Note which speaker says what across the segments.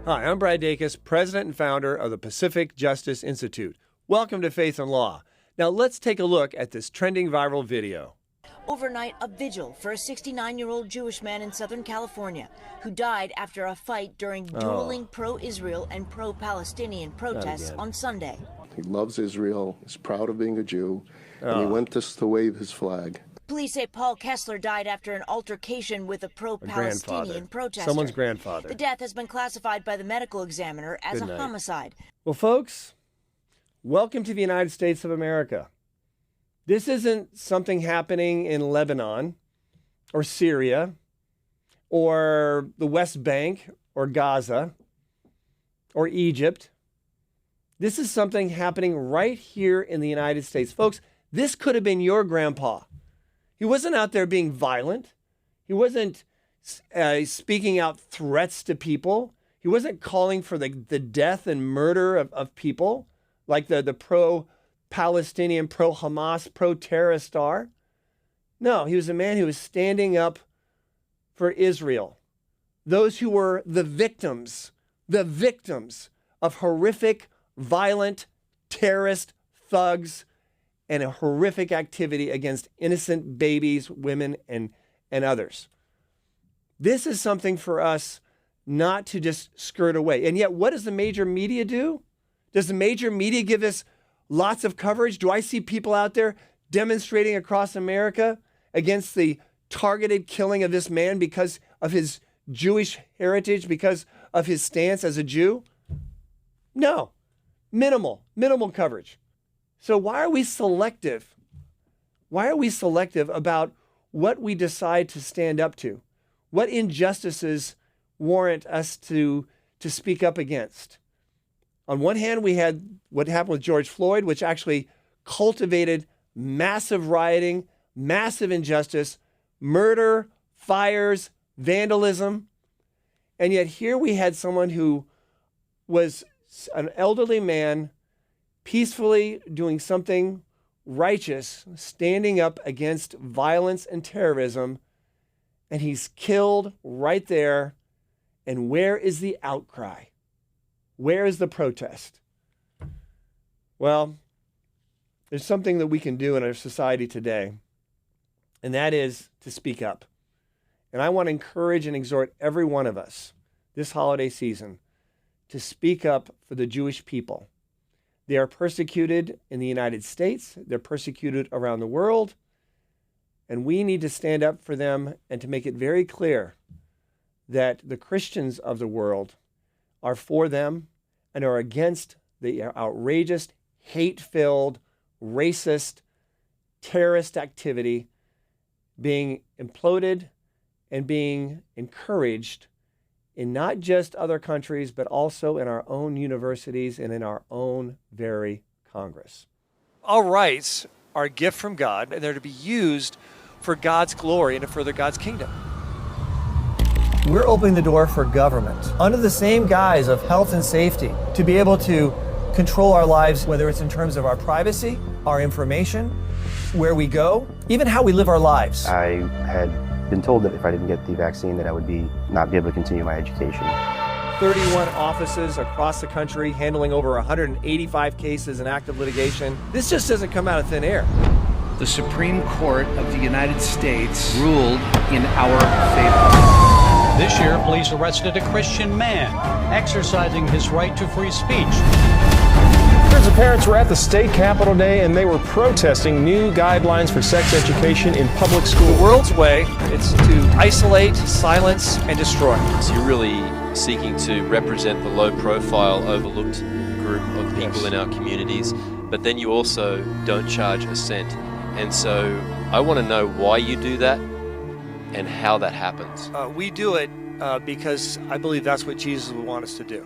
Speaker 1: Hi, I'm Brad Dacus, president and founder of the Pacific Justice Institute. Welcome to Faith and Law. Now let's take a look at this trending viral video.
Speaker 2: Overnight, a vigil for a 69-year-old Jewish man in Southern California who died after a fight during dueling pro-Israel and pro-Palestinian protests on Sunday.
Speaker 3: He loves Israel, he's proud of being a Jew, and he went just to wave his flag.
Speaker 2: Police say Paul Kessler died after an altercation with a pro-Palestinian protester.
Speaker 1: Someone's grandfather.
Speaker 2: The death has been classified by the medical examiner as a homicide.
Speaker 1: Well, folks, welcome to the United States of America. This isn't something happening in Lebanon or Syria or the West Bank or Gaza or Egypt. This is something happening right here in the United States. Folks, this could have been your grandpa. He wasn't out there being violent. He wasn't speaking out threats to people. He wasn't calling for the death and murder of people like the pro-Palestinian, pro-Hamas, pro-terrorist are. No, he was a man who was standing up for Israel. Those who were the victims of horrific, violent, terrorist thugs and a horrific activity against innocent babies, women, and others. This is something for us not to just skirt away. And yet, what does the major media do? Does the major media give us lots of coverage? Do I see people out there demonstrating across America against the targeted killing of this man because of his Jewish heritage, because of his stance as a Jew? No, minimal coverage. So why are we selective? Why are we selective about what we decide to stand up to? What injustices warrant us to speak up against? On one hand, we had what happened with George Floyd, which actually cultivated massive rioting, massive injustice, murder, fires, vandalism. And yet here we had someone who was an elderly man peacefully doing something righteous, standing up against violence and terrorism, and he's killed right there. And where is the outcry? Where is the protest? Well, there's something that we can do in our society today, and that is to speak up. And I want to encourage and exhort every one of us this holiday season to speak up for the Jewish people. They are persecuted in the United States. They're persecuted around the world. And we need to stand up for them and to make it very clear that the Christians of the world are for them and are against the outrageous, hate-filled, racist, terrorist activity being imploded and being encouraged in not just other countries, but also in our own universities and in our own very Congress. All rights are a gift from God, and they're to be used for God's glory and to further God's kingdom. We're opening the door for government, under the same guise of health and safety, to be able to control our lives, whether it's in terms of our privacy, our information, where we go, even how we live our lives.
Speaker 4: I had been told that if I didn't get the vaccine that I would not be able to continue my education.
Speaker 1: 31 offices across the country handling over 185 cases in active litigation. This just doesn't come out of thin air.
Speaker 5: The Supreme Court of the United States ruled in our favor.
Speaker 6: This year, police arrested a Christian man exercising his right to free speech.
Speaker 7: Hundreds of parents were at the state capitol today, and they were protesting new guidelines for sex education in public schools.
Speaker 1: The world's way, it's to isolate, silence, and destroy.
Speaker 8: So you're really seeking to represent the low-profile, overlooked group of people in our communities, but then you also don't charge a cent. And so I want to know why you do that and how that happens.
Speaker 1: We do it because I believe that's what Jesus would want us to do.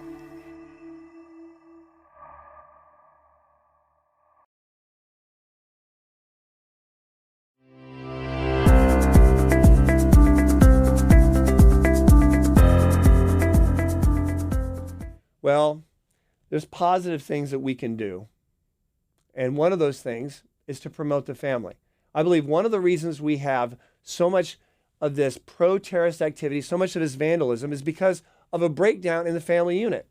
Speaker 1: Well, there's positive things that we can do. And one of those things is to promote the family. I believe one of the reasons we have so much of this pro-terrorist activity, so much of this vandalism, is because of a breakdown in the family unit.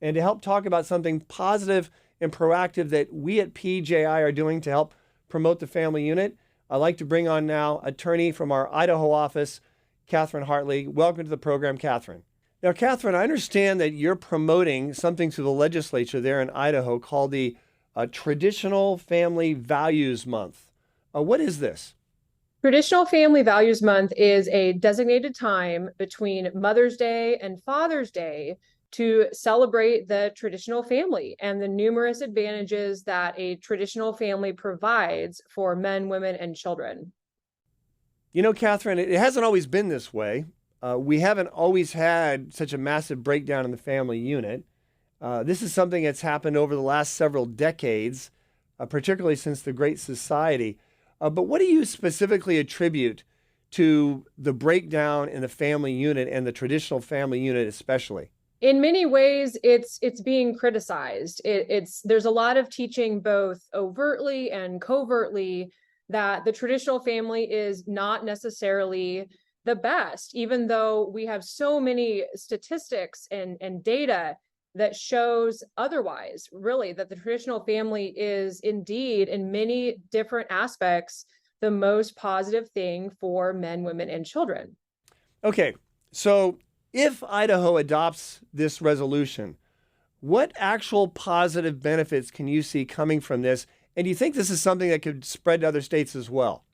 Speaker 1: And to help talk about something positive and proactive that we at PJI are doing to help promote the family unit, I'd like to bring on now attorney from our Idaho office, Catherine Hartley. Welcome to the program, Catherine. Now, Catherine, I understand that you're promoting something to the legislature there in Idaho called the Traditional Family Values Month. What is this?
Speaker 9: Traditional Family Values Month is a designated time between Mother's Day and Father's Day to celebrate the traditional family and the numerous advantages that a traditional family provides for men, women, and children.
Speaker 1: You know, Catherine, it hasn't always been this way. We haven't always had such a massive breakdown in the family unit. This is something that's happened over the last several decades, particularly since the Great Society. But what do you specifically attribute to the breakdown in the family unit and the traditional family unit especially?
Speaker 9: In many ways, it's being criticized. There's a lot of teaching, both overtly and covertly, that the traditional family is not necessarily the best, even though we have so many statistics and data that shows otherwise, really, that the traditional family is indeed, in many different aspects, the most positive thing for men, women, and children.
Speaker 1: Okay, so if Idaho adopts this resolution, what actual positive benefits can you see coming from this? And do you think this is something that could spread to other states as well?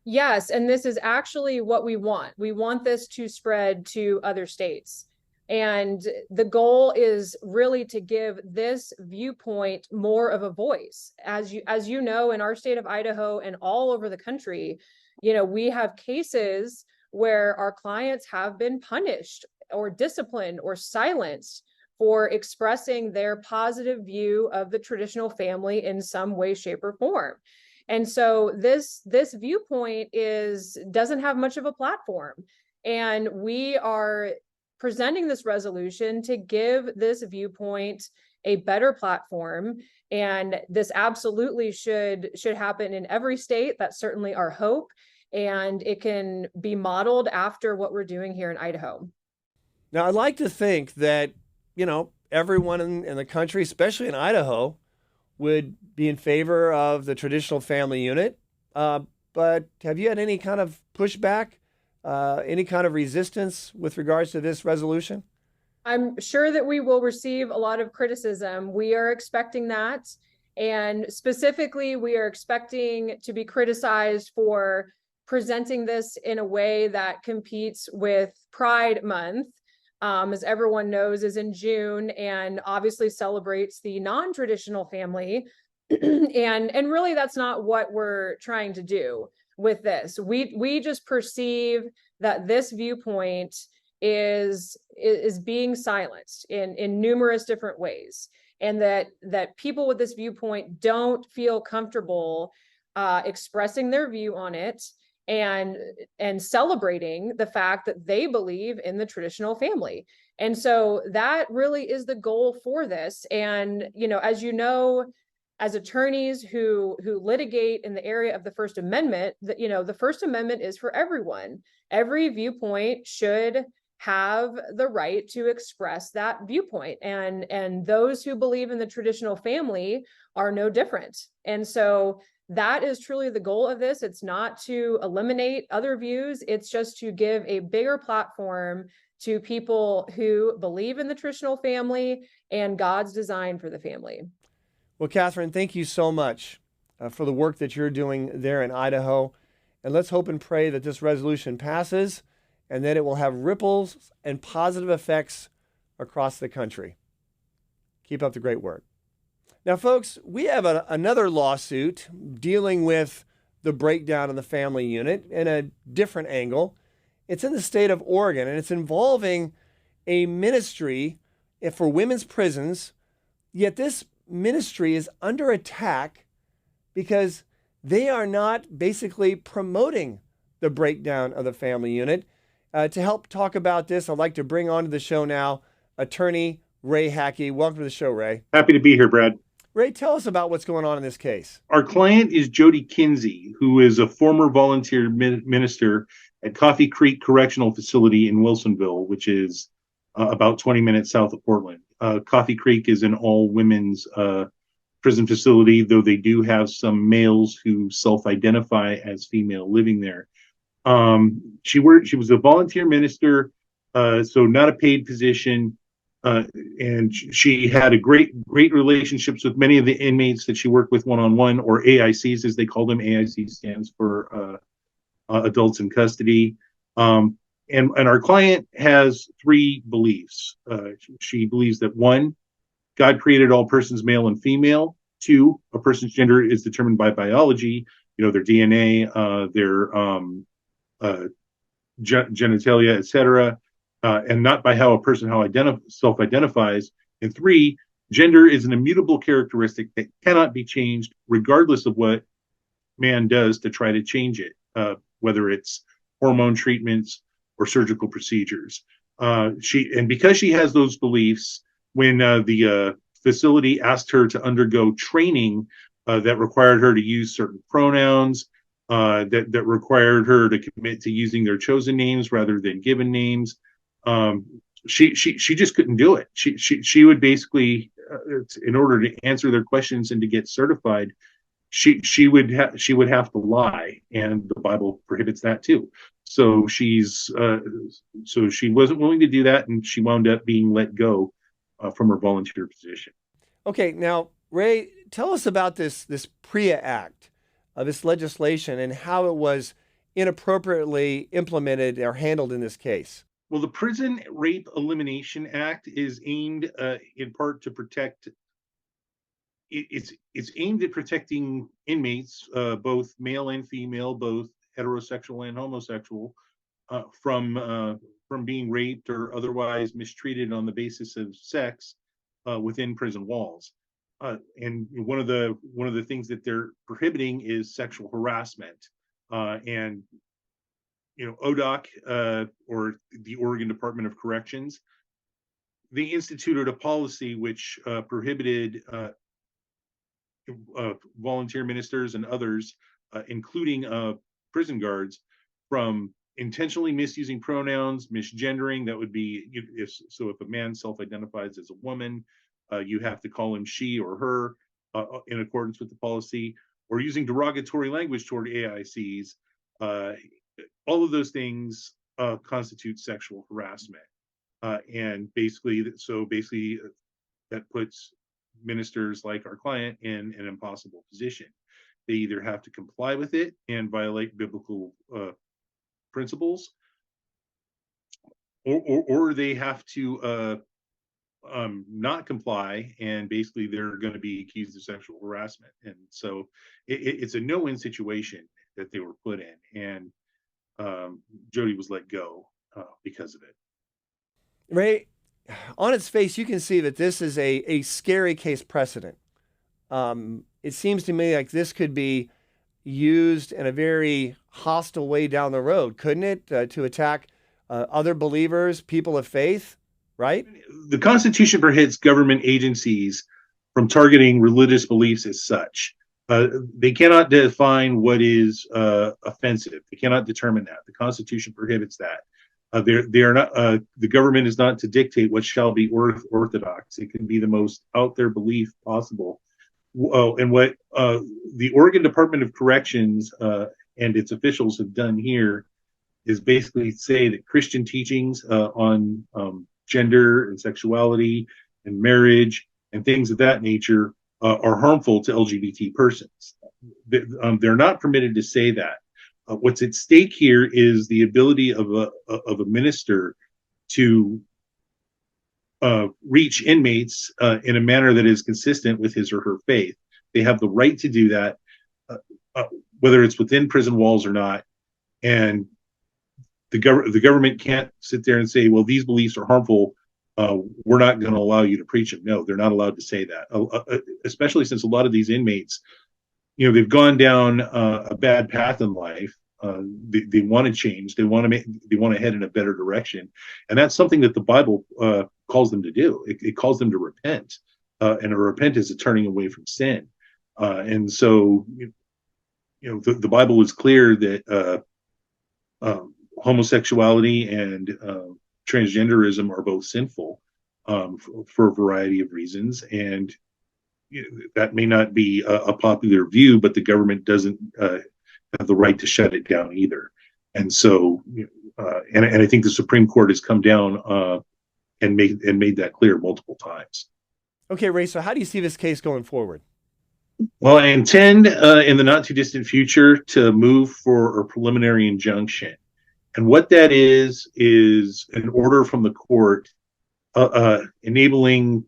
Speaker 9: Yes, and this is actually what we want. We want this to spread to other states. And the goal is really to give this viewpoint more of a voice. As you know, in our state of Idaho and all over the country, we have cases where our clients have been punished or disciplined or silenced for expressing their positive view of the traditional family in some way, shape, or form. And so this viewpoint doesn't have much of a platform. And we are presenting this resolution to give this viewpoint a better platform. And this absolutely should happen in every state. That's certainly our hope. And it can be modeled after what we're doing here in Idaho.
Speaker 1: Now, I'd like to think that, everyone in the country, especially in Idaho, would be in favor of the traditional family unit. But have you had any kind of pushback, any kind of resistance with regards to this resolution?
Speaker 9: I'm sure that we will receive a lot of criticism. We are expecting that. And specifically, we are expecting to be criticized for presenting this in a way that competes with Pride Month, as everyone knows, is in June and obviously celebrates the non-traditional family. and really, that's not what we're trying to do with this. We just perceive that this viewpoint is being silenced in numerous different ways, and that people with this viewpoint don't feel comfortable expressing their view on it and celebrating the fact that they believe in the traditional family. And so that really is the goal for this. And, as attorneys who litigate in the area of the First Amendment, the First Amendment is for everyone. Every viewpoint should have the right to express that viewpoint. And those who believe in the traditional family are no different. And so that is truly the goal of this. It's not to eliminate other views. It's just to give a bigger platform to people who believe in the traditional family and God's design for the family.
Speaker 1: Well, Catherine, thank you so much for the work that you're doing there in Idaho. And let's hope and pray that this resolution passes and that it will have ripples and positive effects across the country. Keep up the great work. Now, folks, we have another lawsuit dealing with the breakdown in the family unit in a different angle. It's in the state of Oregon, and it's involving a ministry for women's prisons, yet this ministry is under attack because they are not basically promoting the breakdown of the family unit. To help talk about this, I'd like to bring onto the show now attorney Ray Hackey. Welcome to the show, Ray.
Speaker 10: Happy to be here, Brad.
Speaker 1: Ray, tell us about what's going on in this case.
Speaker 10: Our client is Jody Kinsey, who is a former volunteer minister at Coffee Creek Correctional Facility in Wilsonville, which is about 20 minutes south of Portland. Coffee Creek is an all-women's prison facility, though they do have some males who self-identify as female living there. She was a volunteer minister, so not a paid position, and she had a great relationships with many of the inmates that she worked with one-on-one, or AICs as they call them. AIC stands for adults in custody. And our client has three beliefs. She believes that, one, God created all persons male and female. Two, a person's gender is determined by biology, their DNA, their genitalia, etc., and not by how a person self-identifies. And three, gender is an immutable characteristic that cannot be changed regardless of what man does to try to change it, whether it's hormone treatments or surgical procedures. Because she has those beliefs, when the facility asked her to undergo training that required her to use certain pronouns, that required her to commit to using their chosen names rather than given names, she just couldn't do it. She would basically, in order to answer their questions and to get certified, she would have to lie, and the Bible prohibits that too. So she wasn't willing to do that, and she wound up being let go from her volunteer position.
Speaker 1: Okay, now Ray, tell us about this PREA Act, this legislation, and how it was inappropriately implemented or handled in this case.
Speaker 10: Well, the Prison Rape Elimination Act is aimed in part to protect. It's aimed at protecting inmates, both male and female, both heterosexual and homosexual, from being raped or otherwise mistreated on the basis of sex within prison walls. And one of the things that they're prohibiting is sexual harassment. And ODOC, or the Oregon Department of Corrections, they instituted a policy which prohibited volunteer ministers and others, including prison guards, from intentionally misusing pronouns, misgendering. That would be if a man self-identifies as a woman, you have to call him she or her in accordance with the policy, or using derogatory language toward AICs. All of those things constitute sexual harassment, and basically that puts ministers like our client in an impossible position. They either have to comply with it and violate biblical principles, or they have to not comply, and basically they're going to be accused of sexual harassment. And so it's a no-win situation that they were put in, and Jody was let go because of it.
Speaker 1: Ray, on its face, you can see that this is a scary case precedent. It seems to me like this could be used in a very hostile way down the road, couldn't it, to attack other believers, people of faith, right?
Speaker 10: The Constitution prohibits government agencies from targeting religious beliefs as such. They cannot define what is offensive. They cannot determine that. The Constitution prohibits that. They are not. The government is not to dictate what shall be orthodox. It can be the most out there belief possible. And what the Oregon Department of Corrections and its officials have done here is basically say that Christian teachings on gender and sexuality and marriage and things of that nature are harmful to LGBT persons. They're not permitted to say that. What's at stake here is the ability of a minister to reach inmates in a manner that is consistent with his or her faith. They have the right to do that, whether it's within prison walls or not. And the government can't sit there and say, well, these beliefs are harmful, we're not going to allow you to preach them. No, they're not allowed to say that, especially since a lot of these inmates, they've gone down a bad path in life. They want to change. They want to head in a better direction, and that's something that the Bible calls them to do. It calls them to repent, and to repent is a turning away from sin. And so, the Bible is clear that homosexuality and transgenderism are both sinful for a variety of reasons, and that may not be a popular view, but the government doesn't have the right to shut it down either. And so, and I think the Supreme Court has come down and made that clear multiple times.
Speaker 1: Okay, Ray, so how do you see this case going forward?
Speaker 10: Well, I intend in the not too distant future to move for a preliminary injunction. And what that is an order from the court enabling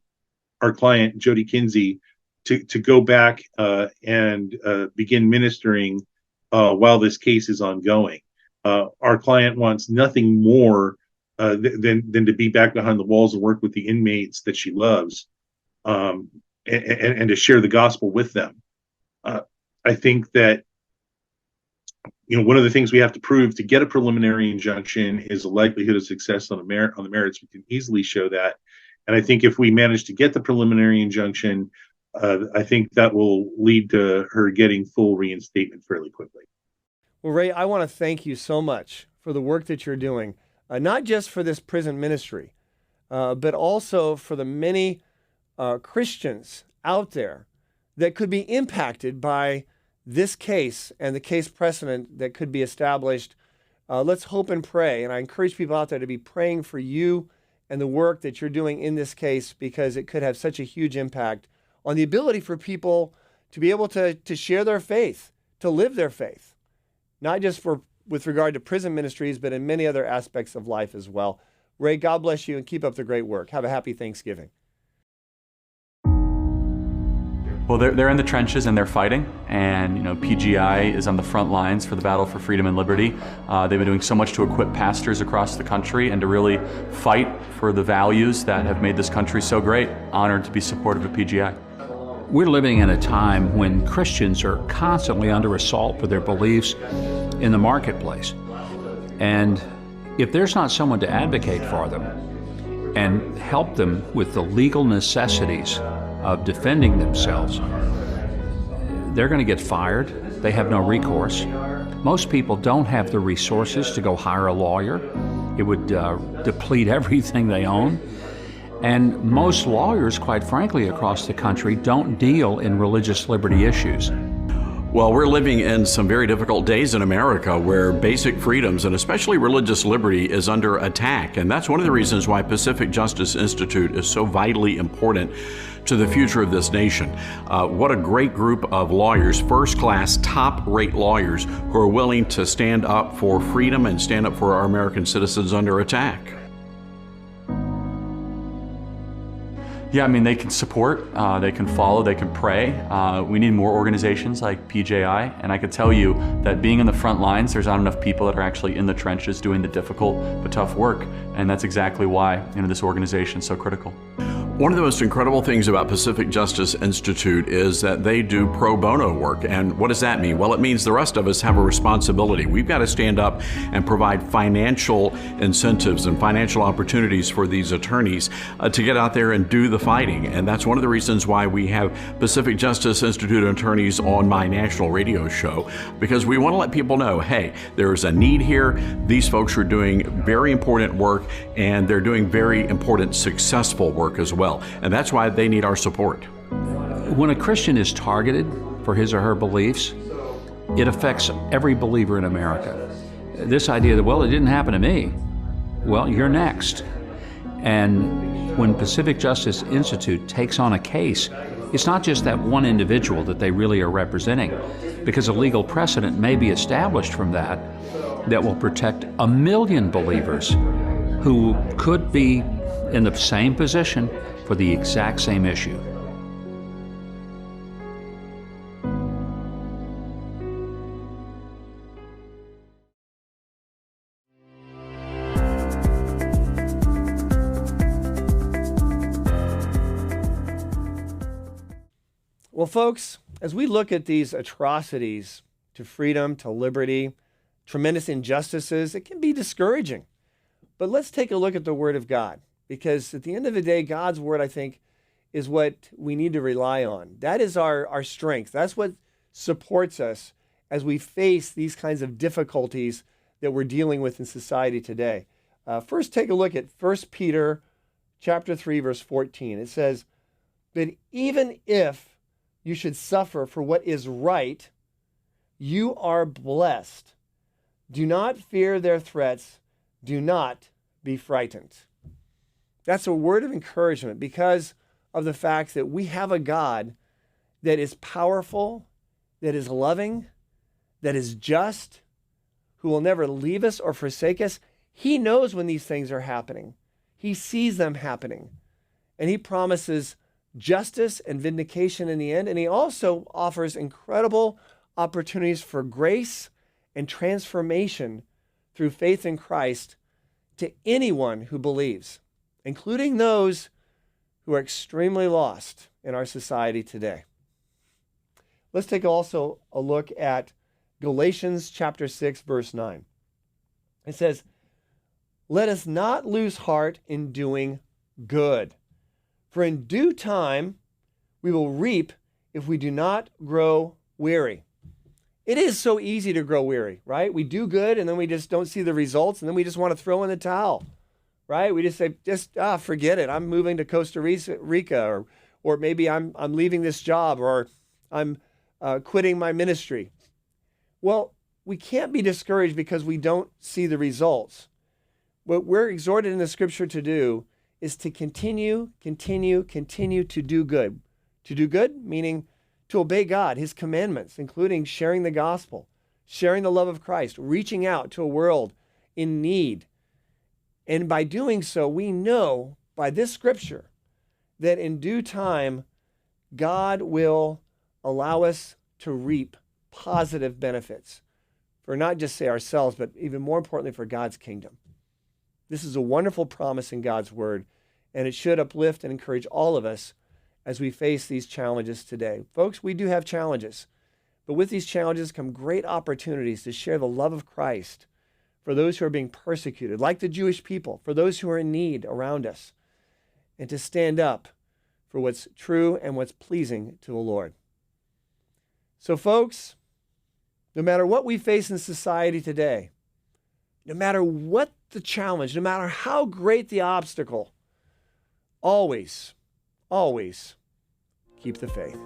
Speaker 10: our client, Jody Kinsey, to go back and begin ministering while this case is ongoing. Our client wants nothing more than to be back behind the walls and work with the inmates that she loves, and to share the gospel with them. I think that one of the things we have to prove to get a preliminary injunction is the likelihood of success on the merits. We can easily show that, and I think if we manage to get the preliminary injunction, I think that will lead to her getting full reinstatement fairly quickly.
Speaker 1: Well, Ray, I want to thank you so much for the work that you're doing, not just for this prison ministry, but also for the many Christians out there that could be impacted by this case and the case precedent that could be established. Let's hope and pray. And I encourage people out there to be praying for you and the work that you're doing in this case, because it could have such a huge impact on the ability for people to be able to share their faith, to live their faith, not just with regard to prison ministries, but in many other aspects of life as well. Ray, God bless you and keep up the great work. Have a happy Thanksgiving.
Speaker 11: Well, they're in the trenches and they're fighting, and PGI is on the front lines for the battle for freedom and liberty. They've been doing so much to equip pastors across the country and to really fight for the values that have made this country so great. Honored to be supportive of PGI.
Speaker 6: We're living in a time when Christians are constantly under assault for their beliefs in the marketplace. And if there's not someone to advocate for them and help them with the legal necessities of defending themselves, they're going to get fired. They have no recourse. Most people don't have the resources to go hire a lawyer. It would deplete everything they own. And most lawyers, quite frankly, across the country don't deal in religious liberty issues.
Speaker 12: Well, we're living in some very difficult days in America where basic freedoms and especially religious liberty is under attack. And that's one of the reasons why Pacific Justice Institute is so vitally important to the future of this nation. What a great group of lawyers, first-class, top-rate lawyers who are willing to stand up for freedom and stand up for our American citizens under attack.
Speaker 11: Yeah, I mean, they can support, they can follow, they can pray. We need more organizations like PJI, and I could tell you that being in the front lines, there's not enough people that are actually in the trenches doing the difficult but tough work, and that's exactly why this organization is so critical.
Speaker 12: One of the most incredible things about Pacific Justice Institute is that they do pro bono work. And what does that mean? Well, it means the rest of us have a responsibility. We've got to stand up and provide financial incentives and financial opportunities for these attorneys to get out there and do the fighting. And that's one of the reasons why we have Pacific Justice Institute attorneys on my national radio show, because we want to let people know, hey, there's a need here. These folks are doing very important work, and they're doing very important, successful work as well. And that's why they need our support.
Speaker 6: When a Christian is targeted for his or her beliefs, it affects every believer in America. This idea that, well, it didn't happen to me. Well, you're next. And when Pacific Justice Institute takes on a case, it's not just that one individual that they really are representing, because a legal precedent may be established from that will protect 1 million believers who could be in the same position for the exact same issue.
Speaker 1: Well, folks, as we look at these atrocities to freedom, to liberty, tremendous injustices, it can be discouraging. But let's take a look at the Word of God, because at the end of the day, God's Word, I think, is what we need to rely on. That is our strength. That's what supports us as we face these kinds of difficulties that we're dealing with in society today. First, take a look at 1 Peter chapter 3, verse 14. It says, "But even if you should suffer for what is right, you are blessed. Do not fear their threats. Do not be frightened." That's a word of encouragement because of the fact that we have a God that is powerful, that is loving, that is just, who will never leave us or forsake us. He knows when these things are happening. He sees them happening. And he promises justice and vindication in the end. And he also offers incredible opportunities for grace and transformation through faith in Christ to anyone who believes, including those who are extremely lost in our society today. Let's take also a look at Galatians chapter 6, verse 9. It says, "Let us not lose heart in doing good, for in due time we will reap if we do not grow weary." It is so easy to grow weary, right? We do good and then we just don't see the results and then we just want to throw in the towel, right? We just say, forget it. I'm moving to Costa Rica, or maybe I'm leaving this job, or I'm quitting my ministry. Well, we can't be discouraged because we don't see the results. What we're exhorted in the scripture to do is to continue to do good. To do good, meaning to obey God, his commandments, including sharing the gospel, sharing the love of Christ, reaching out to a world in need. And by doing so, we know by this scripture that in due time, God will allow us to reap positive benefits for not just, say, ourselves, but even more importantly, for God's kingdom. This is a wonderful promise in God's word, and it should uplift and encourage all of us as we face these challenges today. Folks, we do have challenges, but with these challenges come great opportunities to share the love of Christ for those who are being persecuted, like the Jewish people, for those who are in need around us, and to stand up for what's true and what's pleasing to the Lord. So, folks, no matter what we face in society today, no matter what the challenge, no matter how great the obstacle, always keep the faith.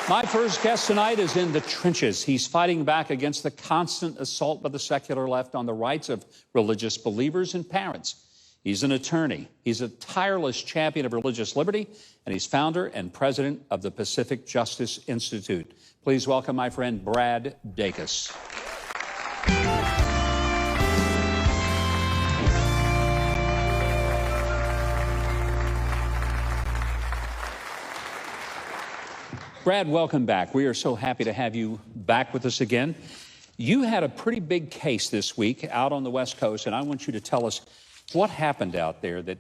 Speaker 6: My first guest tonight is in the trenches. He's fighting back against the constant assault by the secular left on the rights of religious believers and parents. He's an attorney. He's a tireless champion of religious liberty, and he's founder and president of the Pacific Justice Institute. Please welcome my friend Brad Dacus. Brad, welcome back. We are so happy to have you back with us again. You had a pretty big case this week out on the West Coast, and I want you to tell us what happened out there that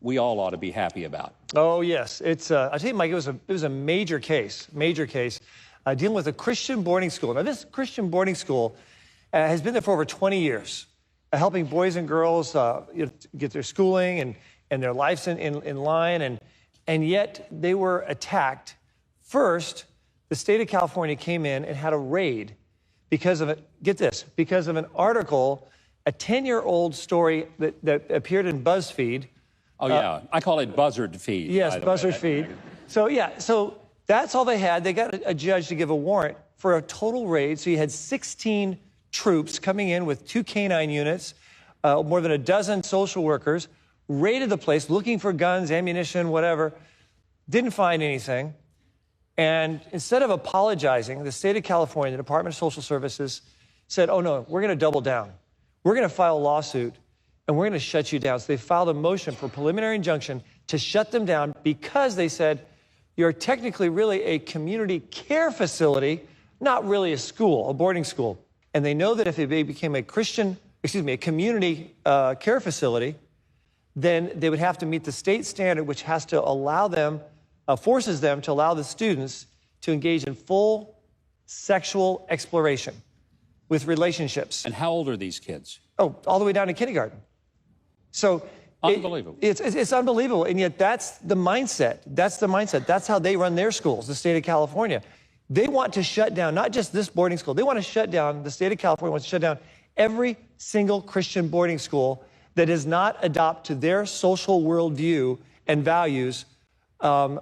Speaker 6: we all ought to be happy about.
Speaker 13: Oh, yes. I tell you, Mike, it was a major case, dealing with a Christian boarding school. Now, this Christian boarding school has been there for over 20 years, helping boys and girls get their schooling and their lives in line, and yet they were attacked. First, the state of California came in and had a raid because of it. Get this, because of an article, a 10-year-old story that appeared in BuzzFeed.
Speaker 6: Oh, yeah. I call it Buzzard Feed.
Speaker 13: Yes, Buzzard Feed. So that's all they had. They got a judge to give a warrant for a total raid. So you had 16 troops coming in with 2 canine units, more than a dozen social workers, raided the place looking for guns, ammunition, whatever. Didn't find anything. And instead of apologizing, the state of California, the Department of Social Services, said, oh, no, we're going to double down. We're going to file a lawsuit, and we're going to shut you down. So they filed a motion for preliminary injunction to shut them down because they said, you're technically really a community care facility, not really a school, a boarding school. And they know that if they became a community care facility, then they would have to meet the state standard, which has to allow them, forces them to allow the students to engage in full sexual exploration with relationships.
Speaker 6: And how old are these kids?
Speaker 13: Oh, all the way down to kindergarten. So
Speaker 6: unbelievable.
Speaker 13: It's unbelievable. And yet that's the mindset. That's the mindset. That's how they run their schools, the state of California. They want to shut down, not just this boarding school, they want to shut down, the state of California wants to shut down every single Christian boarding school that does not adopt to their social worldview and values,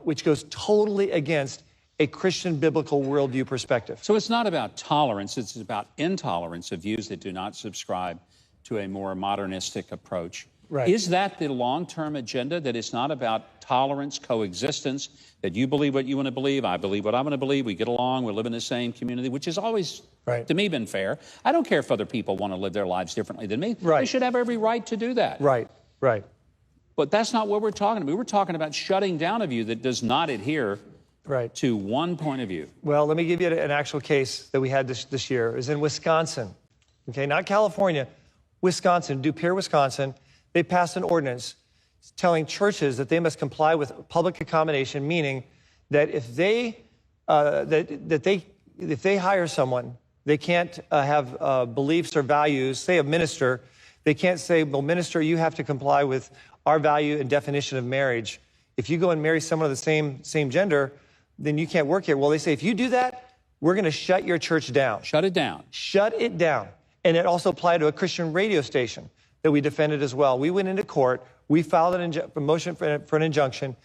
Speaker 13: which goes totally against a Christian biblical worldview perspective.
Speaker 6: So it's not about tolerance, it's about intolerance of views that do not subscribe to a more modernistic approach.
Speaker 13: Right.
Speaker 6: Is that the long-term agenda, that it's not about tolerance, coexistence, that you believe what you want to believe, I believe what I want to believe, we get along, we live in the same community, which has always, to me, been fair. I don't care if other people want to live their lives differently than me.
Speaker 13: Right.
Speaker 6: They should have every right to do that.
Speaker 13: Right, right.
Speaker 6: But that's not what we're talking about. We're talking about shutting down a view that does not adhere to one point of view.
Speaker 13: Well, let me give you an actual case that we had this year. It was in Wisconsin, okay, not California, Wisconsin, De Pere, Wisconsin. They passed an ordinance telling churches that they must comply with public accommodation, meaning that if they if they hire someone, they can't have beliefs or values. Say a minister, they can't say, "Well, minister, you have to comply with our value and definition of marriage. If you go and marry someone of the same gender, then you can't work here." Well, they say, if you do that, we're going to shut your church down.
Speaker 6: Shut it down.
Speaker 13: Shut it down. And it also applied to a Christian radio station that we defended as well. We went into court, we filed a motion for an injunction,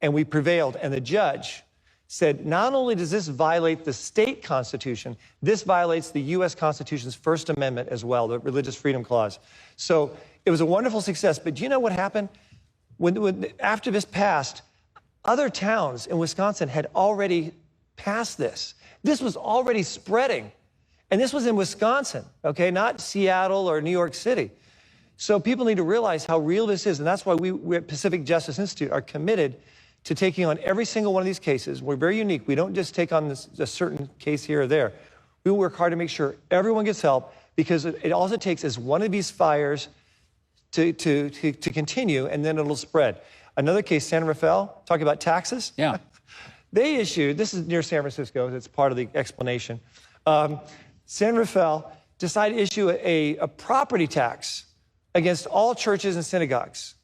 Speaker 13: and we prevailed. And the judge said, not only does this violate the state constitution, this violates the U.S. Constitution's First Amendment as well, the Religious Freedom Clause. So it was a wonderful success. But do you know what happened? After this passed, other towns in Wisconsin had already passed this. This was already spreading. And this was in Wisconsin, okay, not Seattle or New York City. So people need to realize how real this is. And that's why we at Pacific Justice Institute are committed to taking on every single one of these cases. We're very unique. We don't just take on a certain case here or there. We work hard to make sure everyone gets help, because all it takes is one of these fires to continue, and then it'll spread. Another case, San Rafael, talking about taxes.
Speaker 6: Yeah.
Speaker 13: They issued, this is near San Francisco, it's part of the explanation. San Rafael decided to issue a property tax against all churches and synagogues.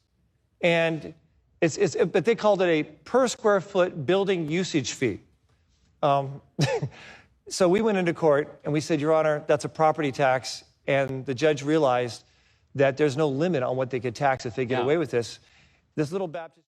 Speaker 13: And but they called it a per square foot building usage fee. So we went into court and we said, Your Honor, that's a property tax. And the judge realized that there's no limit on what they could tax if they get away with this. This little Baptist